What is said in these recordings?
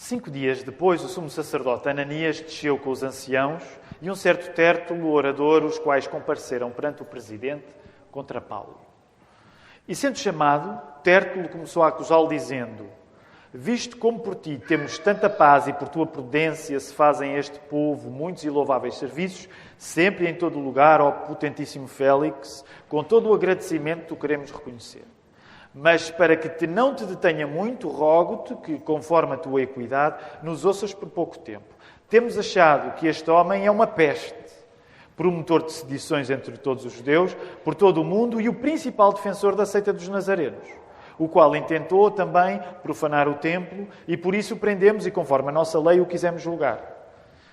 5 dias depois, o sumo sacerdote Ananias desceu com os anciãos e um certo Tértulo, orador, os quais compareceram perante o presidente contra Paulo. E sendo chamado, Tértulo começou a acusá-lo, dizendo: visto como por ti temos tanta paz e por tua prudência se fazem a este povo muitos e louváveis serviços, sempre e em todo lugar, ó potentíssimo Félix, com todo o agradecimento o queremos reconhecer. Mas para que não te detenha muito, rogo-te que, conforme a tua equidade, nos ouças por pouco tempo. Temos achado que este homem é uma peste, promotor de sedições entre todos os judeus, por todo o mundo, e o principal defensor da seita dos nazarenos, o qual intentou também profanar o templo, e por isso o prendemos e, conforme a nossa lei, o quisemos julgar.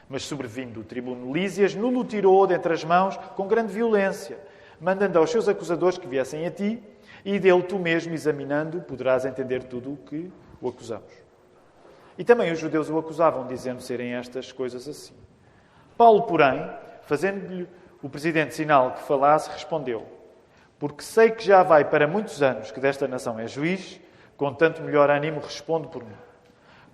Mas, sobrevindo o tribuno Lísias, nulo tirou dentre as mãos com grande violência, mandando aos seus acusadores que viessem a ti, e dele tu mesmo, examinando, poderás entender tudo o que o acusamos. E também os judeus o acusavam, dizendo serem estas coisas assim. Paulo, porém, fazendo-lhe o presidente sinal que falasse, respondeu: porque sei que já vai para muitos anos que desta nação é juiz, com tanto melhor ânimo respondo por mim.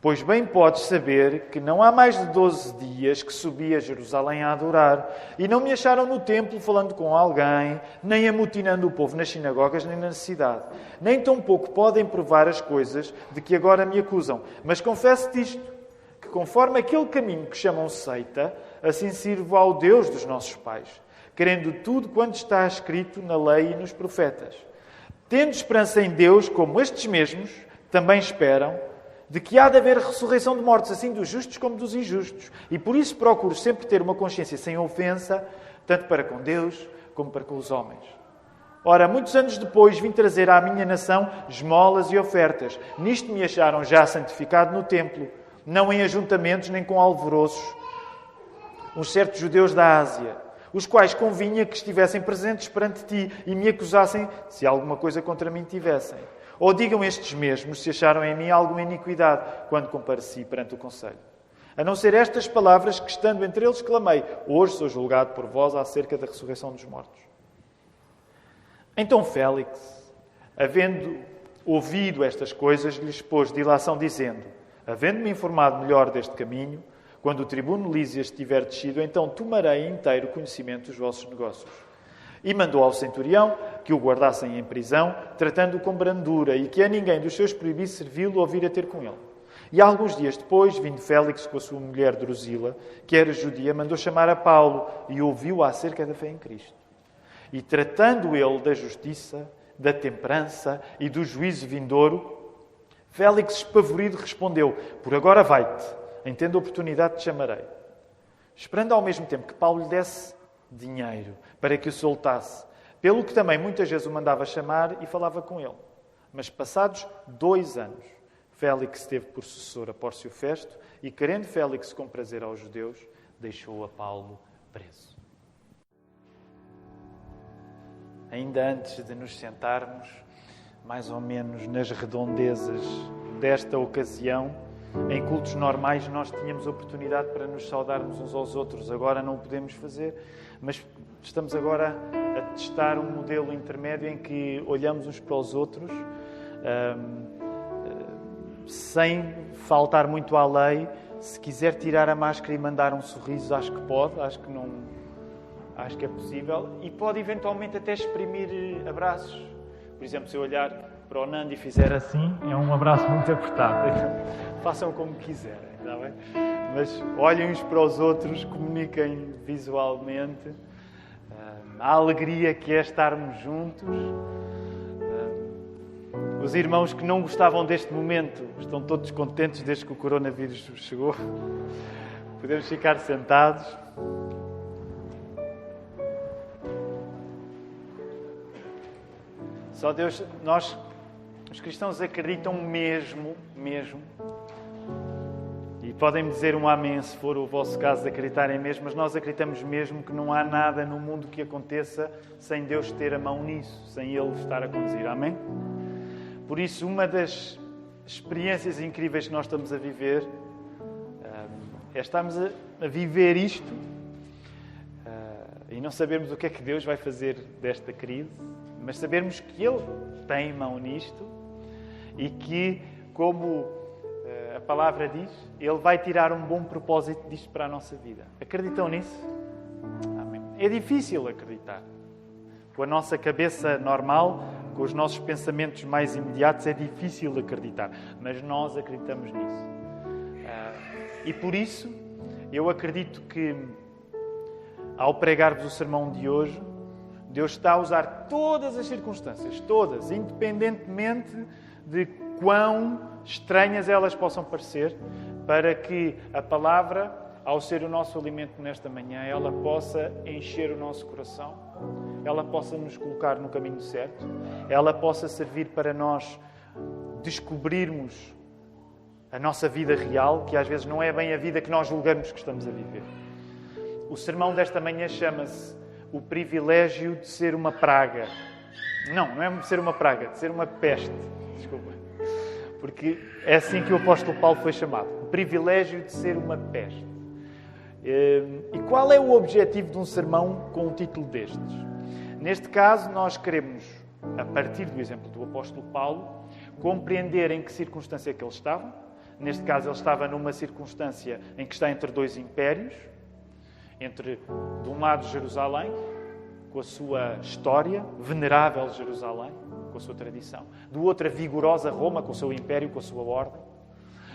Pois bem podes saber que não há mais de 12 dias que subi a Jerusalém a adorar, e não me acharam no templo falando com alguém, nem amotinando o povo nas sinagogas, nem na cidade. Nem tampouco podem provar as coisas de que agora me acusam. Mas confesso-te isto, que conforme aquele caminho que chamam seita, assim sirvo ao Deus dos nossos pais, querendo tudo quanto está escrito na lei e nos profetas. Tendo esperança em Deus, como estes mesmos também esperam, de que há de haver ressurreição de mortos, assim dos justos como dos injustos. E por isso procuro sempre ter uma consciência sem ofensa, tanto para com Deus como para com os homens. Ora, muitos anos depois vim trazer à minha nação esmolas e ofertas. Nisto me acharam já santificado no templo, não em ajuntamentos nem com alvoroços, uns certos judeus da Ásia, os quais convinha que estivessem presentes perante ti e me acusassem se alguma coisa contra mim tivessem. Ou digam estes mesmos se acharam em mim alguma iniquidade quando compareci perante o Conselho. A não ser estas palavras que, estando entre eles, clamei: hoje sou julgado por vós acerca da ressurreição dos mortos. Então Félix, havendo ouvido estas coisas, lhes pôs dilação, dizendo: havendo-me informado melhor deste caminho, quando o tribuno Lísias estiver descido, então tomarei inteiro conhecimento dos vossos negócios. E mandou ao centurião que o guardassem em prisão, tratando-o com brandura, e que a ninguém dos seus proibisse servi-lo ou vir a ter com ele. E alguns dias depois, vindo Félix com a sua mulher Drusila, que era judia, mandou chamar a Paulo e ouviu acerca da fé em Cristo. E tratando ele da justiça, da temperança e do juízo vindouro, Félix, espavorido, respondeu: por agora vai-te, em tendo oportunidade te chamarei. Esperando ao mesmo tempo que Paulo lhe desse dinheiro para que o soltasse, pelo que também muitas vezes o mandava chamar e falava com ele. Mas passados 2 anos, Félix teve por sucessor a Pórcio Festo e, querendo Félix comprazer aos judeus, deixou a Paulo preso. Ainda antes de nos sentarmos, mais ou menos nas redondezas desta ocasião, em cultos normais nós tínhamos oportunidade para nos saudarmos uns aos outros. Agora não o podemos fazer, mas estamos agora a testar um modelo intermédio em que olhamos uns para os outros, sem faltar muito à lei. Se quiser tirar a máscara e mandar um sorriso, acho que pode, acho que é possível, e pode eventualmente até exprimir abraços. Por exemplo, se eu olhar para o Nando e fizer assim, é um abraço muito apertado. Façam como quiserem, está bem? Mas olhem uns para os outros, comuniquem visualmente a alegria que é estarmos juntos. Os irmãos que não gostavam deste momento estão todos contentes desde que o coronavírus chegou. Podemos ficar sentados. Só Deus, nós, os cristãos, acreditam mesmo, e podem me dizer um amém se for o vosso caso de acreditarem mesmo, mas nós acreditamos mesmo que não há nada no mundo que aconteça sem Deus ter a mão nisso, sem Ele estar a conduzir. Amém? Por isso, uma das experiências incríveis que nós estamos a viver é estarmos a viver isto e não sabermos o que é que Deus vai fazer desta crise, mas sabermos que Ele tem mão nisto e que, como a palavra diz, Ele vai tirar um bom propósito disto para a nossa vida. Acreditam nisso? Amém. É difícil acreditar. Com a nossa cabeça normal, com os nossos pensamentos mais imediatos, é difícil acreditar. Mas nós acreditamos nisso. E por isso, eu acredito que, ao pregar-vos o sermão de hoje, Deus está a usar todas as circunstâncias, todas, independentemente de quão estranhas elas possam parecer, para que a palavra, ao ser o nosso alimento nesta manhã, ela possa encher o nosso coração, ela possa nos colocar no caminho certo, ela possa servir para nós descobrirmos a nossa vida real, que às vezes não é bem a vida que nós julgamos que estamos a viver. O sermão desta manhã chama-se o privilégio de ser uma praga. Não é de ser uma praga, de ser uma peste. Desculpa. Porque é assim que o apóstolo Paulo foi chamado. O privilégio de ser uma peste. E qual é o objetivo de um sermão com um título destes? Neste caso, nós queremos, a partir do exemplo do apóstolo Paulo, compreender em que circunstância é que ele estava. Neste caso, ele estava numa circunstância em que está entre dois impérios. Entre, de um lado, Jerusalém, com a sua história, venerável Jerusalém, com a sua tradição. Do outro, a vigorosa Roma, com o seu império, com a sua ordem.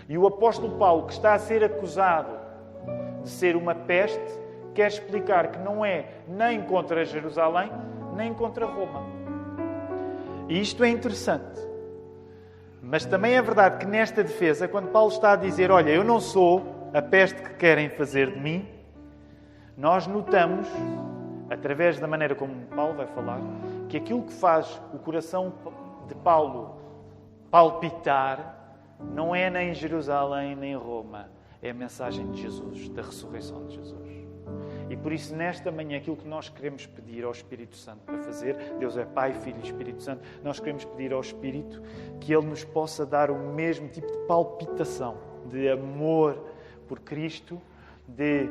E o apóstolo Paulo, que está a ser acusado de ser uma peste, quer explicar que não é nem contra Jerusalém, nem contra Roma. E isto é interessante. Mas também é verdade que nesta defesa, quando Paulo está a dizer, olha, eu não sou a peste que querem fazer de mim, nós notamos, através da maneira como Paulo vai falar, que aquilo que faz o coração de Paulo palpitar não é nem Jerusalém nem Roma, é a mensagem de Jesus, da ressurreição de Jesus. E por isso, nesta manhã, aquilo que nós queremos pedir ao Espírito Santo para fazer, Deus é Pai, Filho e Espírito Santo, nós queremos pedir ao Espírito que Ele nos possa dar o mesmo tipo de palpitação, de amor por Cristo, de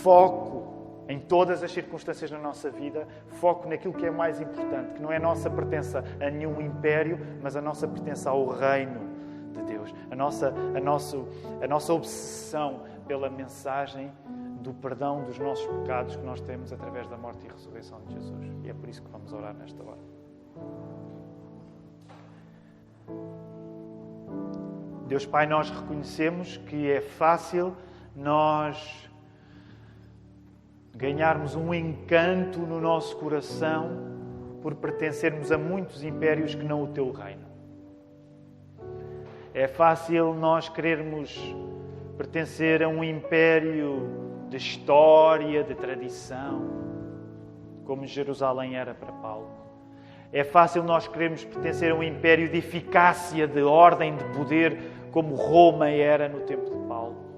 foco em todas as circunstâncias na nossa vida, foco naquilo que é mais importante, que não é a nossa pertença a nenhum império, mas a nossa pertença ao reino de Deus. A nossa obsessão pela mensagem do perdão dos nossos pecados que nós temos através da morte e ressurreição de Jesus. E é por isso que vamos orar nesta hora. Deus Pai, nós reconhecemos que é fácil nós ganharmos um encanto no nosso coração por pertencermos a muitos impérios que não o Teu reino. É fácil nós querermos pertencer a um império de história, de tradição, como Jerusalém era para Paulo. É fácil nós querermos pertencer a um império de eficácia, de ordem, de poder, como Roma era no tempo de Paulo.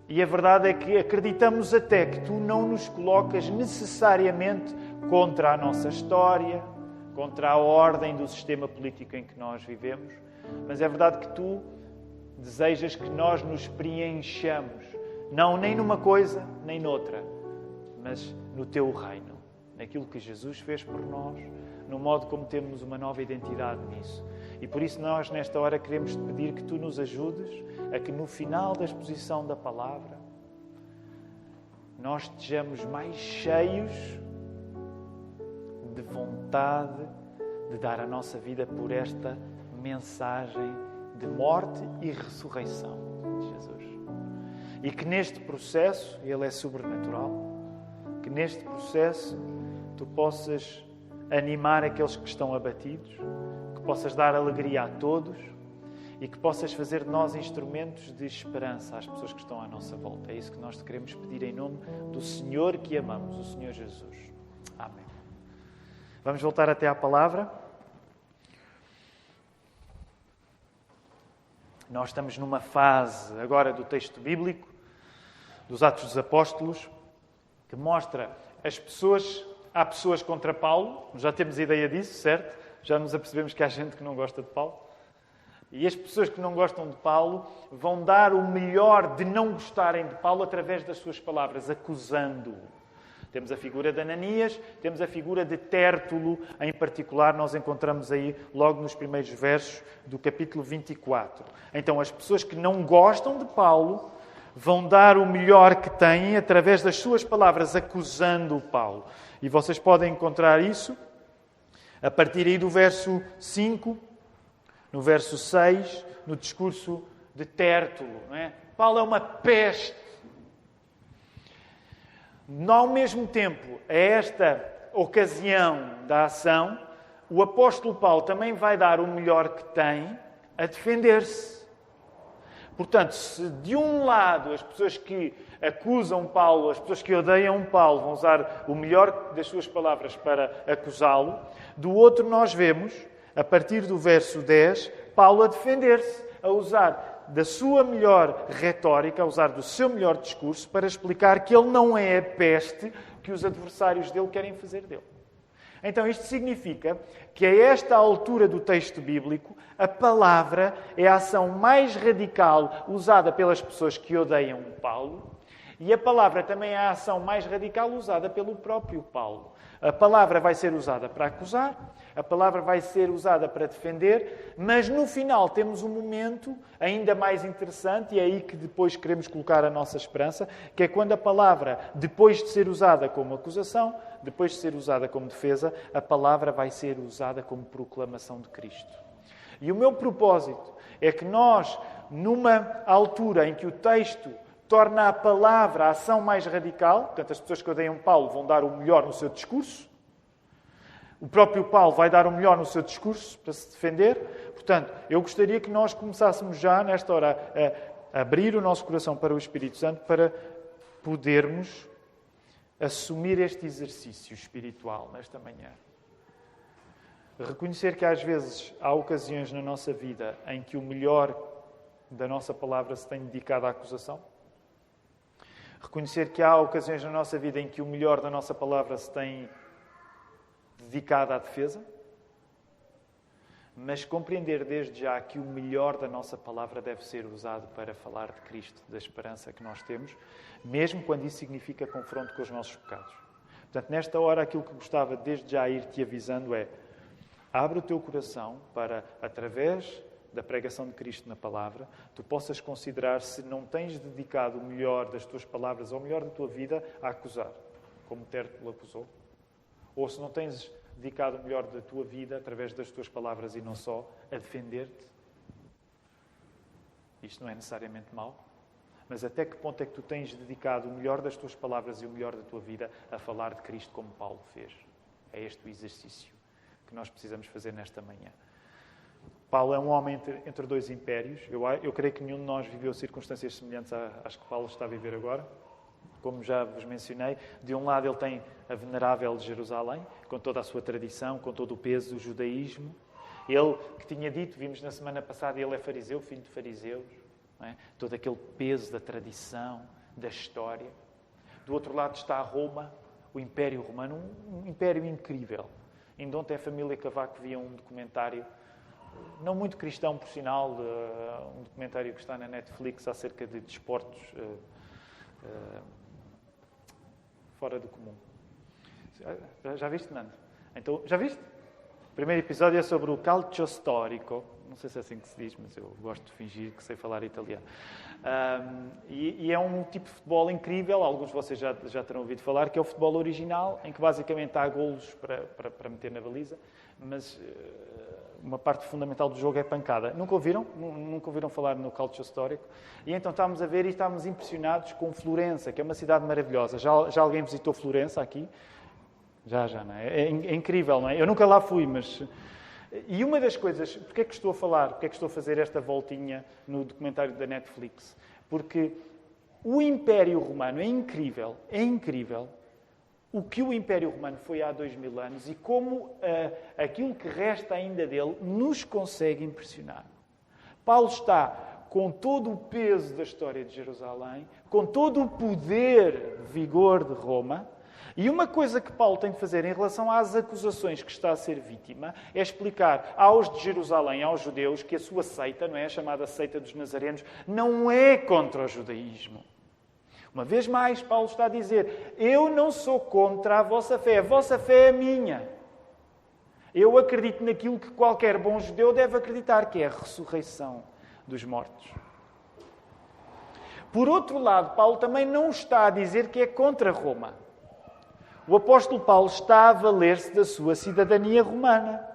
E a verdade é que acreditamos até que Tu não nos colocas necessariamente contra a nossa história, contra a ordem do sistema político em que nós vivemos, mas é verdade que Tu desejas que nós nos preenchamos, não nem numa coisa, nem noutra, mas no Teu reino, naquilo que Jesus fez por nós, no modo como temos uma nova identidade nisso. E por isso nós, nesta hora, queremos Te pedir que Tu nos ajudes a que no final da exposição da palavra nós estejamos mais cheios de vontade de dar a nossa vida por esta mensagem de morte e ressurreição de Jesus. E que neste processo, ele é sobrenatural, que neste processo Tu possas animar aqueles que estão abatidos, que possas dar alegria a todos e que possas fazer de nós instrumentos de esperança às pessoas que estão à nossa volta. É isso que nós te queremos pedir em nome do Senhor que amamos, o Senhor Jesus. Amém. Vamos voltar até à palavra. Nós estamos numa fase agora do texto bíblico, dos Atos dos Apóstolos, que mostra as pessoas. Há pessoas contra Paulo, já temos ideia disso, certo? Já nos apercebemos que há gente que não gosta de Paulo. E as pessoas que não gostam de Paulo vão dar o melhor de não gostarem de Paulo através das suas palavras, acusando-o. Temos a figura de Ananias, temos a figura de Tértulo, em particular, nós encontramos aí logo nos primeiros versos do capítulo 24. Então, as pessoas que não gostam de Paulo vão dar o melhor que têm através das suas palavras, acusando Paulo. E vocês podem encontrar isso a partir aí do verso 5, no verso 6, no discurso de Tértulo. Não é? Paulo é uma peste. Ao mesmo tempo, a esta ocasião da ação, o apóstolo Paulo também vai dar o melhor que tem a defender-se. Portanto, se de um lado as pessoas que acusam Paulo, as pessoas que odeiam Paulo, vão usar o melhor das suas palavras para acusá-lo, do outro nós vemos, a partir do verso 10, Paulo a defender-se, a usar da sua melhor retórica, a usar do seu melhor discurso para explicar que ele não é a peste que os adversários dele querem fazer dele. Então, isto significa que a esta altura do texto bíblico, a palavra é a ação mais radical usada pelas pessoas que odeiam Paulo e a palavra também é a ação mais radical usada pelo próprio Paulo. A palavra vai ser usada para acusar, a palavra vai ser usada para defender, mas no final temos um momento ainda mais interessante, e é aí que depois queremos colocar a nossa esperança, que é quando a palavra, depois de ser usada como acusação, depois de ser usada como defesa, a palavra vai ser usada como proclamação de Cristo. E o meu propósito é que nós, numa altura em que o texto torna a palavra a ação mais radical, portanto, as pessoas que odeiam Paulo vão dar o melhor no seu discurso, o próprio Paulo vai dar o melhor no seu discurso para se defender. Portanto, eu gostaria que nós começássemos já, nesta hora, a abrir o nosso coração para o Espírito Santo para podermos assumir este exercício espiritual nesta manhã. Reconhecer que às vezes há ocasiões na nossa vida em que o melhor da nossa palavra se tem dedicado à acusação. Reconhecer que há ocasiões na nossa vida em que o melhor da nossa palavra se tem dedicado à defesa. Mas compreender desde já que o melhor da nossa palavra deve ser usado para falar de Cristo, da esperança que nós temos, mesmo quando isso significa confronto com os nossos pecados. Portanto, nesta hora, aquilo que gostava desde já ir-te avisando é: abre o teu coração para, através da pregação de Cristo na palavra, tu possas considerar se não tens dedicado o melhor das tuas palavras ou o melhor da tua vida a acusar, como Tértulo acusou, ou se não tens dedicado o melhor da tua vida através das tuas palavras e não só a defender-te. Isto não é necessariamente mau, mas até que ponto é que tu tens dedicado o melhor das tuas palavras e o melhor da tua vida a falar de Cristo como Paulo fez? É este o exercício que nós precisamos fazer nesta manhã. Paulo é um homem entre dois impérios. Eu creio que nenhum de nós viveu circunstâncias semelhantes às que Paulo está a viver agora. Como já vos mencionei, de um lado ele tem a venerável de Jerusalém, com toda a sua tradição, com todo o peso do judaísmo. Ele que tinha dito, vimos na semana passada, ele é fariseu, filho de fariseus. Não é? Todo aquele peso da tradição, da história. Do outro lado está Roma, o Império Romano, um império incrível. Ainda ontem a família Cavaco via um documentário, não muito cristão, por sinal, um documentário que está na Netflix acerca de desportos fora do comum. Já viste, Nando? Então, já viste? O primeiro episódio é sobre o calcio storico. Não sei se é assim que se diz, mas eu gosto de fingir que sei falar italiano. E é um tipo de futebol incrível, alguns de vocês já terão ouvido falar, que é o futebol original, em que basicamente há golos para meter na baliza, mas uma parte fundamental do jogo é pancada. Nunca ouviram? Nunca ouviram falar no calcio storico? E então estávamos a ver e estávamos impressionados com Florença, que é uma cidade maravilhosa. Já alguém visitou Florença aqui? Já, não é? É incrível, não é? Eu nunca lá fui, mas... E uma das coisas... Porquê é que estou a falar? Porquê é que estou a fazer esta voltinha no documentário da Netflix? Porque o Império Romano é incrível o que o Império Romano foi há 2000 anos e como aquilo que resta ainda dele nos consegue impressionar. Paulo está com todo o peso da história de Jerusalém, com todo o poder, vigor de Roma, e uma coisa que Paulo tem de fazer em relação às acusações que está a ser vítima é explicar aos de Jerusalém, aos judeus, que a sua seita, não é, a chamada seita dos nazarenos, não é contra o judaísmo. Uma vez mais, Paulo está a dizer, eu não sou contra a vossa fé é minha. Eu acredito naquilo que qualquer bom judeu deve acreditar, que é a ressurreição dos mortos. Por outro lado, Paulo também não está a dizer que é contra Roma. O apóstolo Paulo está a valer-se da sua cidadania romana.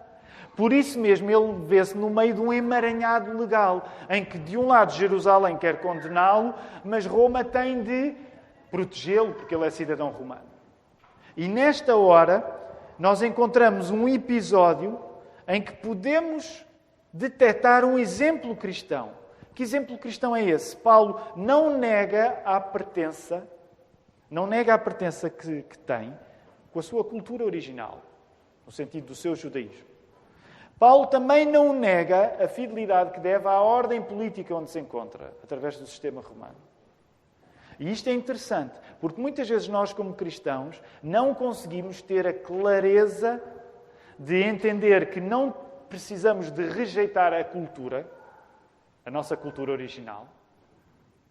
Por isso mesmo, ele vê-se no meio de um emaranhado legal, em que, de um lado, Jerusalém quer condená-lo, mas Roma tem de protegê-lo, porque ele é cidadão romano. E nesta hora, nós encontramos um episódio em que podemos detectar um exemplo cristão. Que exemplo cristão é esse? Paulo não nega a pertença que tem com a sua cultura original, no sentido do seu judaísmo. Paulo também não nega a fidelidade que deve à ordem política onde se encontra, através do sistema romano. E isto é interessante, porque muitas vezes nós, como cristãos, não conseguimos ter a clareza de entender que não precisamos de rejeitar a cultura, a nossa cultura original,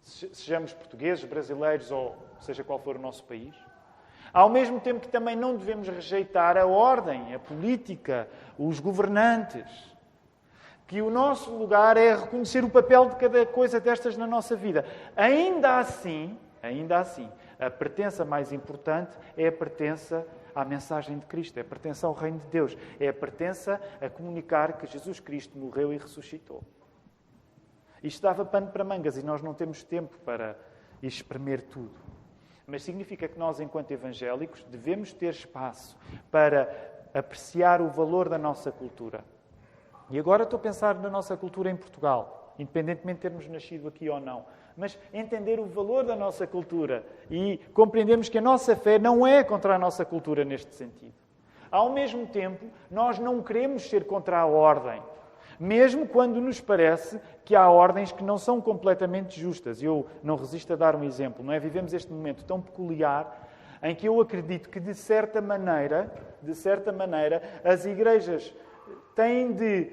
sejamos portugueses, brasileiros ou seja qual for o nosso país, ao mesmo tempo que também não devemos rejeitar a ordem, a política, os governantes. Que o nosso lugar é reconhecer o papel de cada coisa destas na nossa vida. Ainda assim, a pertença mais importante é a pertença à mensagem de Cristo, é a pertença ao reino de Deus, é a pertença a comunicar que Jesus Cristo morreu e ressuscitou. Isto dava pano para mangas e nós não temos tempo para espremer tudo. Mas significa que nós, enquanto evangélicos, devemos ter espaço para apreciar o valor da nossa cultura. E agora estou a pensar na nossa cultura em Portugal, independentemente de termos nascido aqui ou não. Mas entender o valor da nossa cultura e compreendermos que a nossa fé não é contra a nossa cultura neste sentido. Ao mesmo tempo, nós não queremos ser contra a ordem. Mesmo quando nos parece que há ordens que não são completamente justas. Eu não resisto a dar um exemplo, não é? Vivemos este momento tão peculiar em que eu acredito que, de certa maneira, as igrejas têm de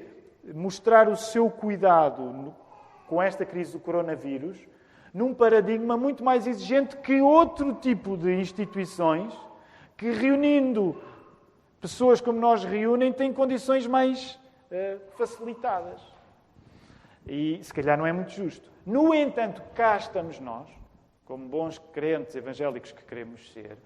mostrar o seu cuidado com esta crise do coronavírus num paradigma muito mais exigente que outro tipo de instituições que, reunindo pessoas como nós reúnem, têm condições mais facilitadas. E se calhar não é muito justo. No entanto, cá estamos nós, como bons crentes evangélicos que queremos ser,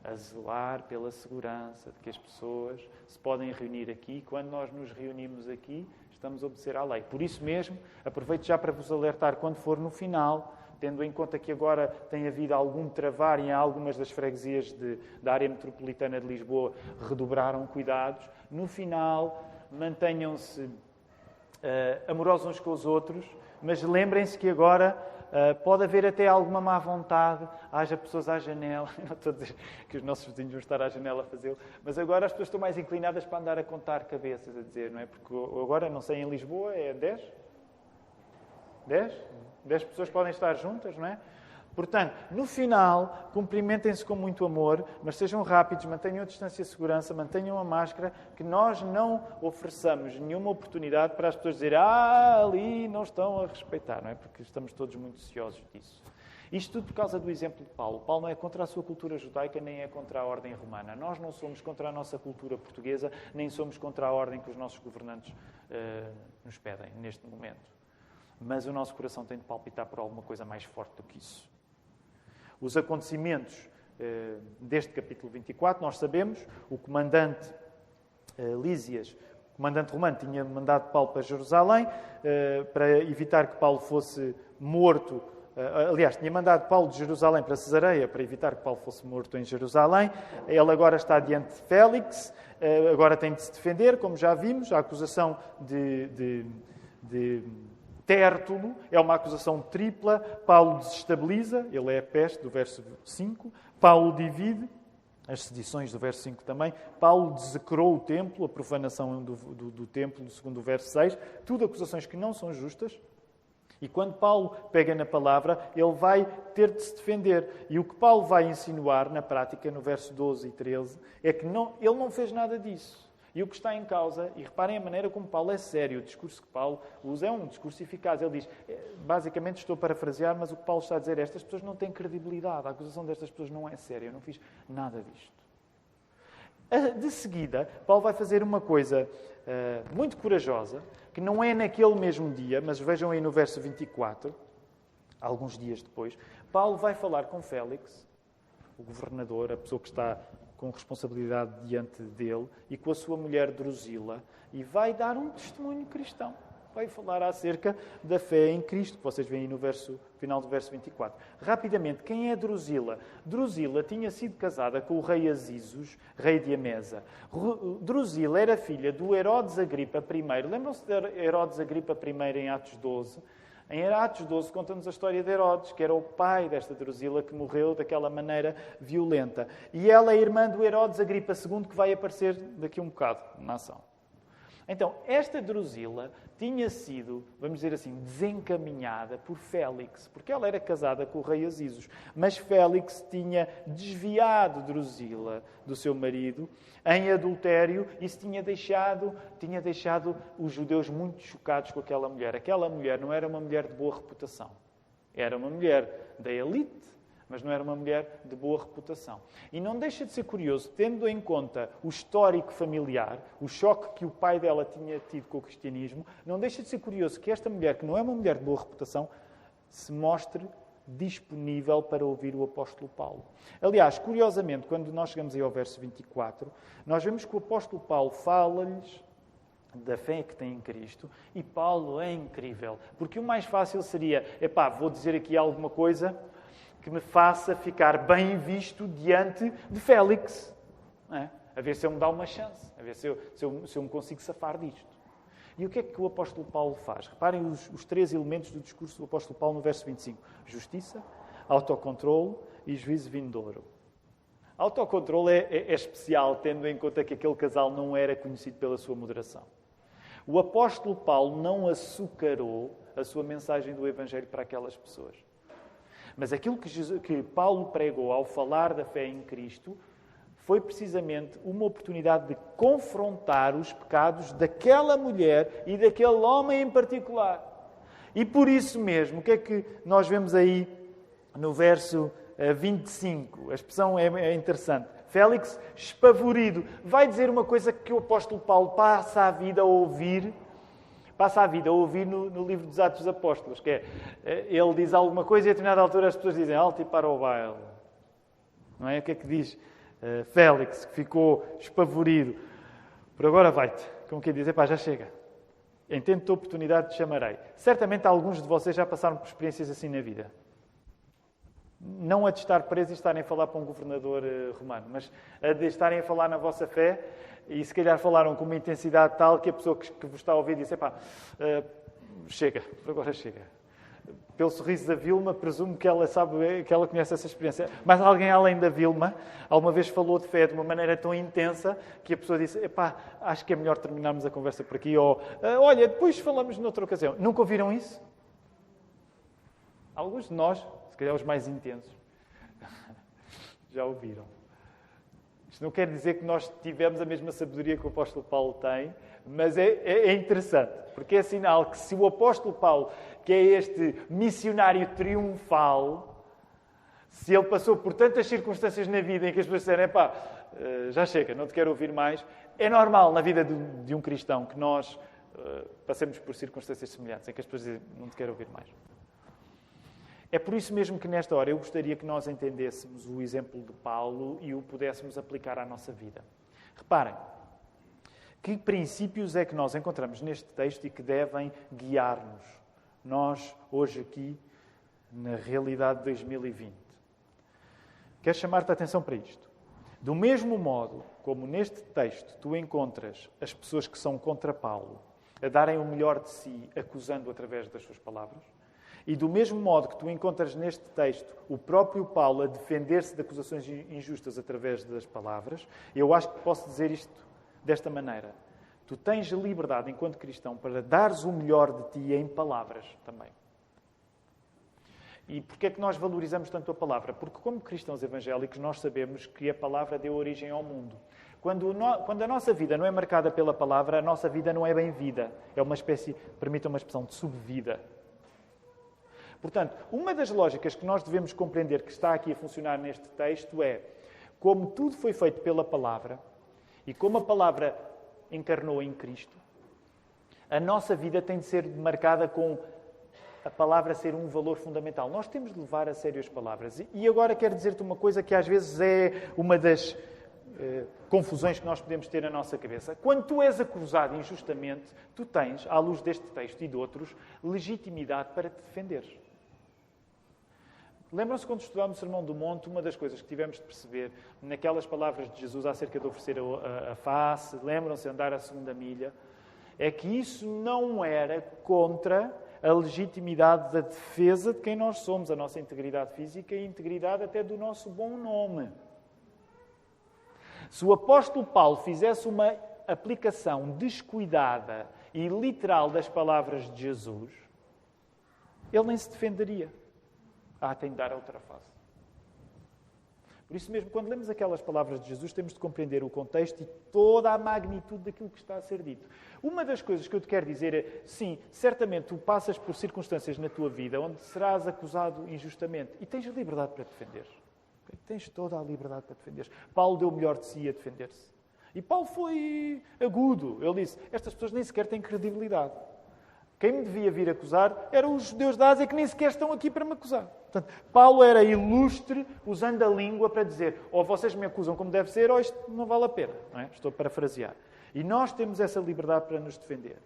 a zelar pela segurança de que as pessoas se podem reunir aqui. Quando nós nos reunimos aqui, estamos a obedecer à lei. Por isso mesmo, aproveito já para vos alertar quando for no final, tendo em conta que agora tem havido algum travar em algumas das freguesias da área metropolitana de Lisboa, redobraram cuidados. No final, mantenham-se amorosos uns com os outros, mas lembrem-se que agora pode haver até alguma má vontade, haja pessoas à janela, não estou a dizer que os nossos vizinhos vão estar à janela a fazê-lo, mas agora as pessoas estão mais inclinadas para andar a contar cabeças, a dizer, não é? Porque agora, não sei, em Lisboa é 10? 10? 10 pessoas podem estar juntas, não é? Portanto, no final, cumprimentem-se com muito amor, mas sejam rápidos, mantenham a distância de segurança, mantenham a máscara, que nós não ofereçamos nenhuma oportunidade para as pessoas dizerem ali não estão a respeitar, não é? Porque estamos todos muito ansiosos disso. Isto tudo por causa do exemplo de Paulo. Paulo não é contra a sua cultura judaica, nem é contra a ordem romana. Nós não somos contra a nossa cultura portuguesa, nem somos contra a ordem que os nossos governantes nos pedem neste momento. Mas o nosso coração tem de palpitar por alguma coisa mais forte do que isso. Os acontecimentos deste capítulo 24, nós sabemos, o comandante Lísias, o comandante romano, tinha mandado Paulo para Jerusalém para evitar que Paulo fosse morto. Aliás, tinha mandado Paulo de Jerusalém para Cesareia para evitar que Paulo fosse morto em Jerusalém. Ele agora está diante de Félix, agora tem de se defender, como já vimos, a acusação de Tértulo é uma acusação tripla. Paulo desestabiliza, ele é a peste, do verso 5. Paulo divide, as sedições do verso 5 também. Paulo desecrou o templo, a profanação do templo, segundo o verso 6. Tudo acusações que não são justas. E quando Paulo pega na palavra, ele vai ter de se defender. E o que Paulo vai insinuar na prática, no verso 12 e 13, é que ele não fez nada disso. E o que está em causa, e reparem a maneira como Paulo é sério, o discurso que Paulo usa é um discurso eficaz. Ele diz, basicamente estou a parafrasear, mas o que Paulo está a dizer é, estas pessoas não têm credibilidade, a acusação destas pessoas não é séria, eu não fiz nada disto. De seguida, Paulo vai fazer uma coisa muito corajosa, que não é naquele mesmo dia, mas vejam aí no verso 24, alguns dias depois, Paulo vai falar com Félix, o governador, a pessoa que está com responsabilidade diante dele, e com a sua mulher Drusila, e vai dar um testemunho cristão. Vai falar acerca da fé em Cristo, que vocês veem aí no final do verso 24. Rapidamente, quem é Drusila? Drusila tinha sido casada com o rei Azisos, rei de Emesa. Drusila era filha do Herodes Agripa I. Lembram-se de Herodes Agripa I em Atos 12? Em Atos 12 conta-nos a história de Herodes, que era o pai desta Drusila que morreu daquela maneira violenta. E ela é irmã do Herodes Agripa II, que vai aparecer daqui a um bocado na ação. Então, esta Drusila tinha sido, vamos dizer assim, desencaminhada por Félix, porque ela era casada com o rei Azisos. Mas Félix tinha desviado Drusila do seu marido em adultério e se tinha deixado os judeus muito chocados com aquela mulher. Aquela mulher não era uma mulher de boa reputação. Era uma mulher da elite, mas não era uma mulher de boa reputação. E não deixa de ser curioso, tendo em conta o histórico familiar, o choque que o pai dela tinha tido com o cristianismo, não deixa de ser curioso que esta mulher, que não é uma mulher de boa reputação, se mostre disponível para ouvir o apóstolo Paulo. Aliás, curiosamente, quando nós chegamos aí ao verso 24, nós vemos que o apóstolo Paulo fala-lhes da fé que tem em Cristo, e Paulo é incrível, porque o mais fácil seria, vou dizer aqui alguma coisa que me faça ficar bem visto diante de Félix. Não é? A ver se ele me dá uma chance. A ver se eu me consigo safar disto. E o que é que o apóstolo Paulo faz? Reparem os três elementos do discurso do apóstolo Paulo no verso 25. Justiça, autocontrole e juízo vindouro. Autocontrole é especial, tendo em conta que aquele casal não era conhecido pela sua moderação. O apóstolo Paulo não açucarou a sua mensagem do Evangelho para aquelas pessoas. Mas aquilo que Paulo pregou ao falar da fé em Cristo foi precisamente uma oportunidade de confrontar os pecados daquela mulher e daquele homem em particular. E por isso mesmo, o que é que nós vemos aí no verso 25? A expressão é interessante. Félix, espavorido, vai dizer uma coisa que o apóstolo Paulo passa a vida a ouvir no livro dos Atos dos Apóstolos, que é, ele diz alguma coisa e a determinada altura as pessoas dizem alto e para o baile. Não é? O que é que diz Félix, que ficou espavorido? Por agora vai-te. Como quem diz, já chega. Entendo-te a oportunidade, te chamarei. Certamente alguns de vocês já passaram por experiências assim na vida. Não a de estar preso e estarem a falar para um governador romano, mas a de estarem a falar na vossa fé e se calhar falaram com uma intensidade tal que a pessoa que vos está a ouvir disse, chega, por agora chega. Pelo sorriso da Vilma, presumo que ela sabe, que ela conhece essa experiência. Mas alguém além da Vilma, alguma vez falou de fé de uma maneira tão intensa que a pessoa disse, acho que é melhor terminarmos a conversa por aqui, ou olha, depois falamos noutra ocasião. Nunca ouviram isso? Alguns de nós, se calhar os mais intensos, já ouviram. Isto não quer dizer que nós tivemos a mesma sabedoria que o apóstolo Paulo tem, mas é interessante, porque é sinal que se o apóstolo Paulo, que é este missionário triunfal, se ele passou por tantas circunstâncias na vida em que as pessoas disseram, já chega, não te quero ouvir mais, é normal na vida de um cristão que nós passemos por circunstâncias semelhantes, em que as pessoas dizem, não te quero ouvir mais. É por isso mesmo que nesta hora eu gostaria que nós entendêssemos o exemplo de Paulo e o pudéssemos aplicar à nossa vida. Reparem, que princípios é que nós encontramos neste texto e que devem guiar-nos, nós, hoje aqui, na realidade de 2020. Quero chamar-te a atenção para isto. Do mesmo modo como neste texto tu encontras as pessoas que são contra Paulo a darem o melhor de si, acusando através das suas palavras, e do mesmo modo que tu encontras neste texto o próprio Paulo a defender-se de acusações injustas através das palavras, eu acho que posso dizer isto desta maneira. Tu tens liberdade, enquanto cristão, para dares o melhor de ti em palavras também. E porquê é que nós valorizamos tanto a palavra? Porque como cristãos evangélicos nós sabemos que a palavra deu origem ao mundo. Quando a nossa vida não é marcada pela palavra, a nossa vida não é bem vida. É uma espécie, permita uma expressão, de subvida. Portanto, uma das lógicas que nós devemos compreender que está aqui a funcionar neste texto é como tudo foi feito pela palavra e como a palavra encarnou em Cristo, a nossa vida tem de ser marcada com a palavra ser um valor fundamental. Nós temos de levar a sério as palavras. E agora quero dizer-te uma coisa que às vezes é uma das confusões que nós podemos ter na nossa cabeça. Quando tu és acusado injustamente, tu tens, à luz deste texto e de outros, legitimidade para te defenderes. Lembram-se quando estudámos o Sermão do Monte, uma das coisas que tivemos de perceber naquelas palavras de Jesus acerca de oferecer a face, lembram-se de andar a segunda milha, é que isso não era contra a legitimidade da defesa de quem nós somos, a nossa integridade física e a integridade até do nosso bom nome. Se o apóstolo Paulo fizesse uma aplicação descuidada e literal das palavras de Jesus, ele nem se defenderia. Tem de dar a outra face. Por isso mesmo, quando lemos aquelas palavras de Jesus, temos de compreender o contexto e toda a magnitude daquilo que está a ser dito. Uma das coisas que eu te quero dizer é, sim, certamente tu passas por circunstâncias na tua vida onde serás acusado injustamente e tens liberdade para defender. Tens toda a liberdade para defender. Paulo deu o melhor de si a defender-se. E Paulo foi agudo. Ele disse, estas pessoas nem sequer têm credibilidade. Quem me devia vir acusar eram os judeus da Ásia que nem sequer estão aqui para me acusar. Portanto, Paulo era ilustre usando a língua para dizer ou vocês me acusam como deve ser ou isto não vale a pena. Não é? Estou a parafrasear. E nós temos essa liberdade para nos defender.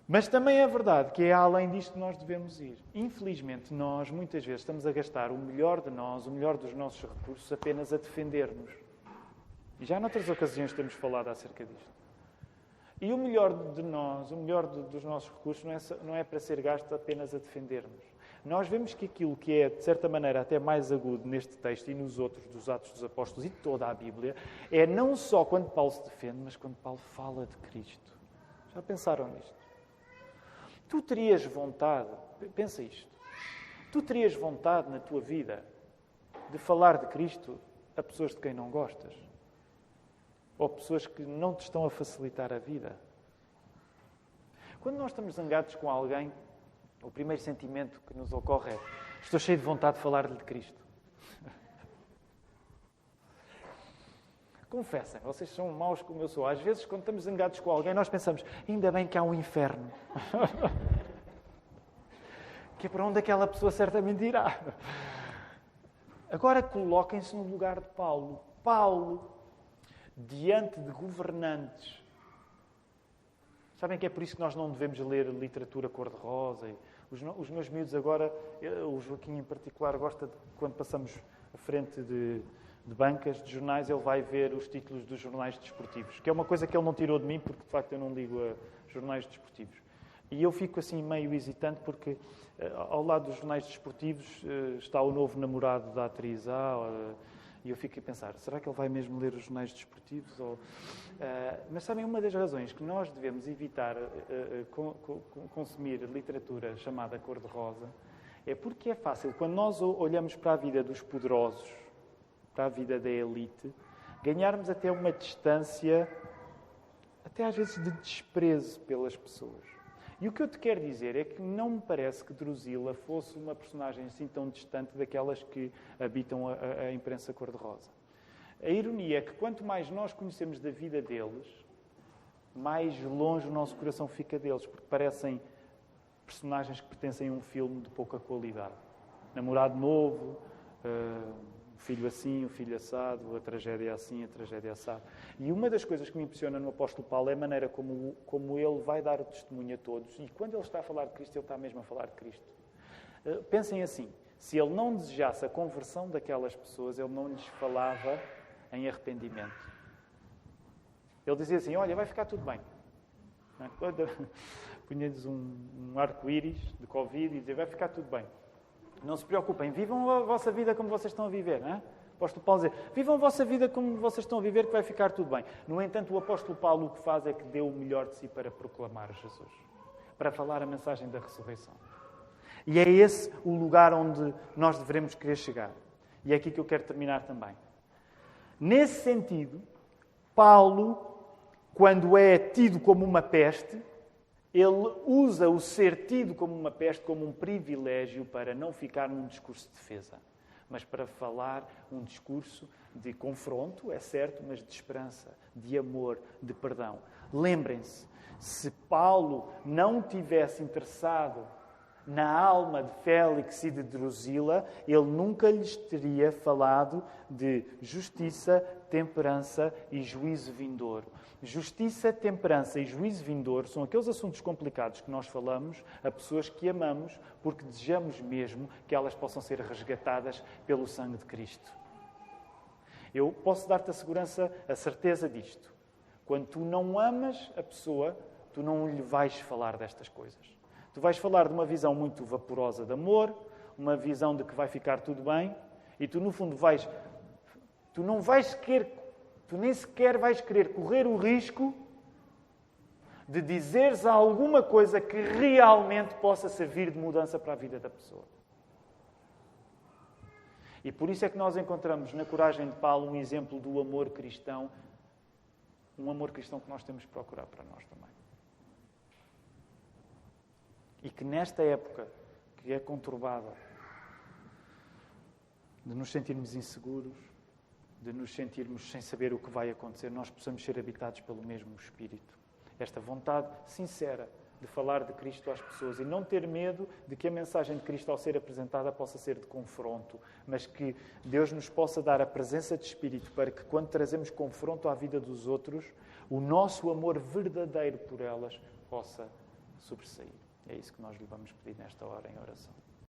Mas também é verdade que é além disto que nós devemos ir. Infelizmente, nós muitas vezes estamos a gastar o melhor de nós, o melhor dos nossos recursos apenas a defender-nos. E já noutras ocasiões temos falado acerca disto. E o melhor de nós, o melhor dos nossos recursos não é para ser gasto apenas a defender-nos. Nós vemos que aquilo que é, de certa maneira, até mais agudo neste texto e nos outros dos Atos dos Apóstolos e toda a Bíblia, é não só quando Paulo se defende, mas quando Paulo fala de Cristo. Já pensaram nisto? Tu terias vontade, pensa isto, tu terias vontade na tua vida de falar de Cristo a pessoas de quem não gostas? Ou pessoas que não te estão a facilitar a vida? Quando nós estamos zangados com alguém, o primeiro sentimento que nos ocorre é estou cheio de vontade de falar-lhe de Cristo. Confessem, vocês são maus como eu sou. Às vezes, quando estamos zangados com alguém, nós pensamos, ainda bem que há um inferno. Que é para onde aquela pessoa certamente irá. Agora coloquem-se no lugar de Paulo. Paulo, diante de governantes. Sabem que é por isso que nós não devemos ler literatura cor-de-rosa. Os meus miúdos agora, o Joaquim em particular, gosta de, quando passamos à frente de bancas, de jornais, ele vai ver os títulos dos jornais desportivos, que é uma coisa que ele não tirou de mim, porque de facto eu não ligo a jornais desportivos. E eu fico assim meio hesitante, porque ao lado dos jornais desportivos está o novo namorado da atriz A, e eu fico a pensar, será que ele vai mesmo ler os jornais desportivos? Mas sabem, uma das razões que nós devemos evitar consumir literatura chamada cor-de-rosa é porque é fácil, quando nós olhamos para a vida dos poderosos, para a vida da elite, ganharmos até uma distância, até às vezes de desprezo pelas pessoas. E o que eu te quero dizer é que não me parece que Drusila fosse uma personagem assim tão distante daquelas que habitam a imprensa cor-de-rosa. A ironia é que quanto mais nós conhecemos da vida deles, mais longe o nosso coração fica deles, porque parecem personagens que pertencem a um filme de pouca qualidade. Namorado novo, o filho assim, o filho assado, a tragédia assim, a tragédia assado. E uma das coisas que me impressiona no apóstolo Paulo é a maneira como ele vai dar o testemunho a todos. E quando ele está a falar de Cristo, ele está mesmo a falar de Cristo. Pensem assim, se ele não desejasse a conversão daquelas pessoas, ele não lhes falava em arrependimento. Ele dizia assim, olha, vai ficar tudo bem. Punha-lhes um arco-íris de Covid e dizia, vai ficar tudo bem. Não se preocupem, vivam a vossa vida como vocês estão a viver. Não é? O apóstolo Paulo diz, vivam a vossa vida como vocês estão a viver, que vai ficar tudo bem. No entanto, o apóstolo Paulo o que faz é que deu o melhor de si para proclamar Jesus. Para falar a mensagem da ressurreição. E é esse o lugar onde nós devemos querer chegar. E é aqui que eu quero terminar também. Nesse sentido, Paulo, quando é tido como uma peste, ele usa o ser tido como uma peste como um privilégio para não ficar num discurso de defesa, mas para falar um discurso de confronto, é certo, mas de esperança, de amor, de perdão. Lembrem-se, se Paulo não tivesse interessado na alma de Félix e de Drusila, ele nunca lhes teria falado de justiça, temperança e juízo vindouro. Justiça, temperança e juízo vindouro são aqueles assuntos complicados que nós falamos a pessoas que amamos porque desejamos mesmo que elas possam ser resgatadas pelo sangue de Cristo. Eu posso dar-te a certeza disto. Quando tu não amas a pessoa, tu não lhe vais falar destas coisas. Tu vais falar de uma visão muito vaporosa de amor, uma visão de que vai ficar tudo bem, e tu, no fundo, tu nem sequer vais querer correr o risco de dizeres alguma coisa que realmente possa servir de mudança para a vida da pessoa. E por isso é que nós encontramos na coragem de Paulo um exemplo do amor cristão, um amor cristão que nós temos que procurar para nós também. E que nesta época, que é conturbada, de nos sentirmos inseguros, de nos sentirmos sem saber o que vai acontecer, nós possamos ser habitados pelo mesmo Espírito. Esta vontade sincera de falar de Cristo às pessoas e não ter medo de que a mensagem de Cristo, ao ser apresentada, possa ser de confronto, mas que Deus nos possa dar a presença de Espírito para que, quando trazemos confronto à vida dos outros, o nosso amor verdadeiro por elas possa sobressair. É isso que nós lhe vamos pedir nesta hora em oração.